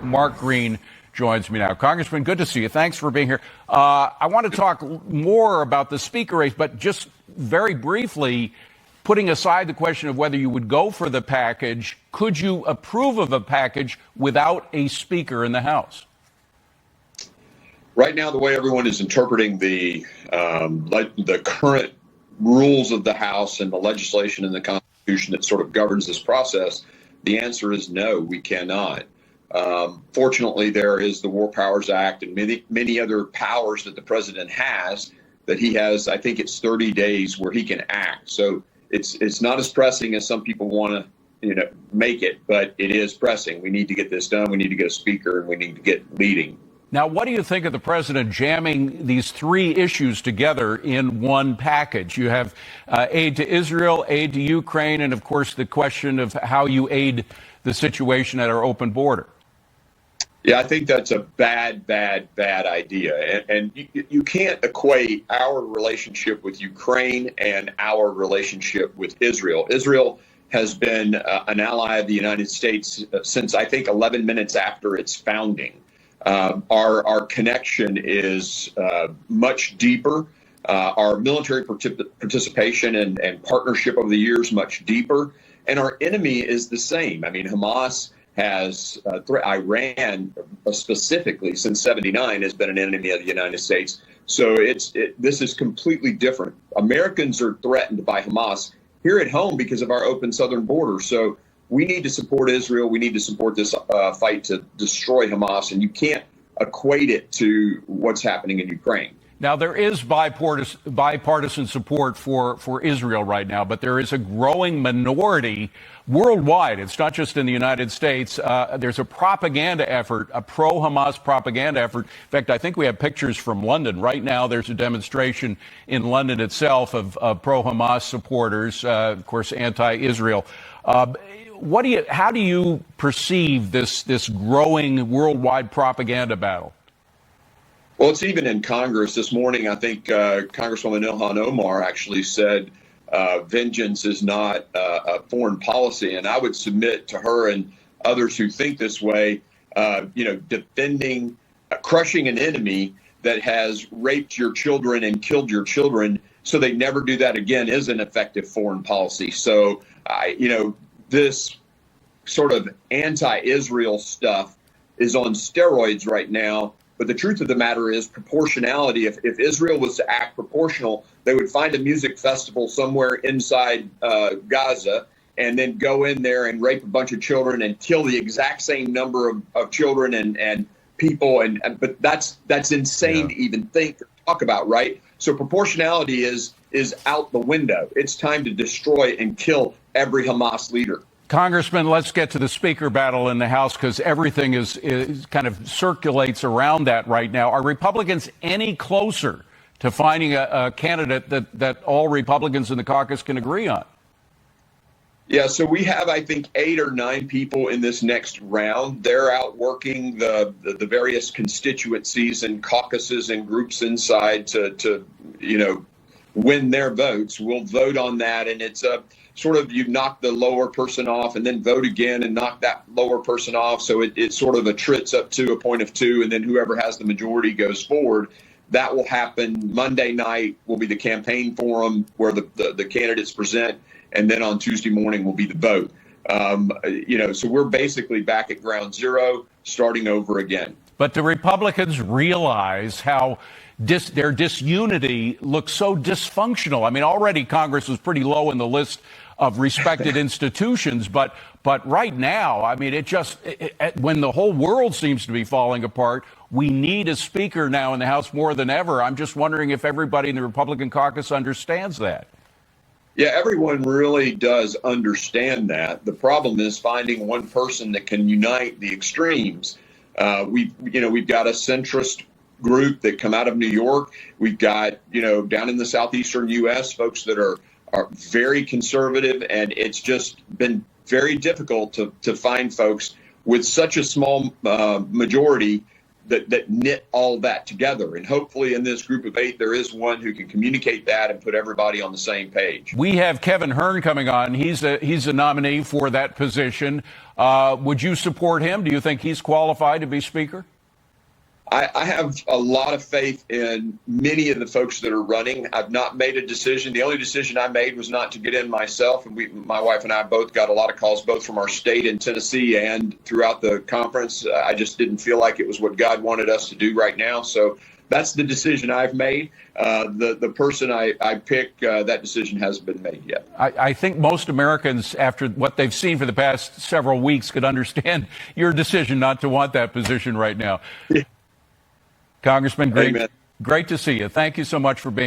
Mark Green joins me now. Congressman, good to see you. Thanks for being here. I want to talk more about the speaker race, but just very briefly, putting aside the question of whether you would go for the package, could you approve of a package without a speaker in the House? Right now, the way everyone is interpreting the current rules of the House and the legislation and the Constitution that sort of governs this process, the answer is no, we cannot. Fortunately, there is the War Powers Act and many other powers that the president has that he has. I think it's 30 days where he can act. So it's not as pressing as some people want to make it, but it is pressing. We need to get this done. We need to get a speaker, and we need to get leading. Now, what do you think of the president jamming these three issues together in one package? You have aid to Israel, aid to Ukraine, and, of course, the question of how you aid the situation at our open border. Yeah, I think that's a bad idea. And you can't equate our relationship with Ukraine and our relationship with Israel. Israel has been an ally of the United States since, I think, 11 minutes after its founding. Our connection is much deeper. Our military participation and partnership over the years much deeper. And our enemy is the same. I mean, Hamas has Iran specifically since '79 has been an enemy of the United States. So this is completely different. Americans are threatened by Hamas here at home because of our open southern border. So we need to support Israel. We need to support this fight to destroy Hamas, and you can't equate it to what's happening in Ukraine. Now, there is bipartisan support for Israel right now, but there is a growing minority worldwide. It's not just in the United States. There's a propaganda effort, a pro-Hamas propaganda effort. In fact, I think we have pictures from London. Right now, there's a demonstration in London itself of pro-Hamas supporters, of course, anti-Israel. How do you perceive this growing worldwide propaganda battle? Well, it's even in Congress this morning. I think Congresswoman Ilhan Omar actually said vengeance is not a foreign policy. And I would submit to her and others who think this way, defending, crushing an enemy that has raped your children and killed your children so they never do that again is an effective foreign policy. So, this sort of anti-Israel stuff is on steroids right now. But the truth of the matter is proportionality. If Israel was to act proportional, they would find a music festival somewhere inside Gaza and then go in there and rape a bunch of children and kill the exact same number of children and people. But that's insane to even think or talk about, right? So proportionality is out the window. It's time to destroy and kill every Hamas leader. Congressman, let's get to the speaker battle in the House because everything is kind of circulates around that right now. Are Republicans any closer to finding a candidate that all Republicans in the caucus can agree on? Yeah, so we have, I think, 8 or 9 people in this next round. They're out working the various constituencies and caucuses and groups inside to win their votes. We'll vote on that, and it's a sort of, you knock the lower person off and then vote again and knock that lower person off. So it sort of attrits up to a point of 2, and then whoever has the majority goes forward. That will happen Monday night will be the campaign forum where the candidates present, and then on Tuesday morning will be the vote. So we're basically back at ground zero, starting over again. But the Republicans realize how their disunity looks so dysfunctional. I mean, already Congress was pretty low in the list of respected institutions, but right now, I mean, when the whole world seems to be falling apart, we need a speaker now in the House more than ever. I'm just wondering if everybody in the Republican caucus understands that. Yeah, everyone really does understand that. The problem is finding one person that can unite the extremes. We've got a centrist group that come out of New York. We've got, down in the southeastern U.S., folks that are very conservative, and it's just been very difficult to find folks with such a small majority that knit all that together. And hopefully in this group of 8, there is one who can communicate that and put everybody on the same page. We have Kevin Hearn coming on. He's a nominee for that position. Would you support him? Do you think he's qualified to be Speaker? I have a lot of faith in many of the folks that are running. I've not made a decision. The only decision I made was not to get in myself. And my wife and I both got a lot of calls, both from our state in Tennessee and throughout the conference. I just didn't feel like it was what God wanted us to do right now. So that's the decision I've made. The person I pick, that decision hasn't been made yet. I think most Americans, after what they've seen for the past several weeks, could understand your decision not to want that position right now. Yeah. Congressman, great to see you. Thank you so much for being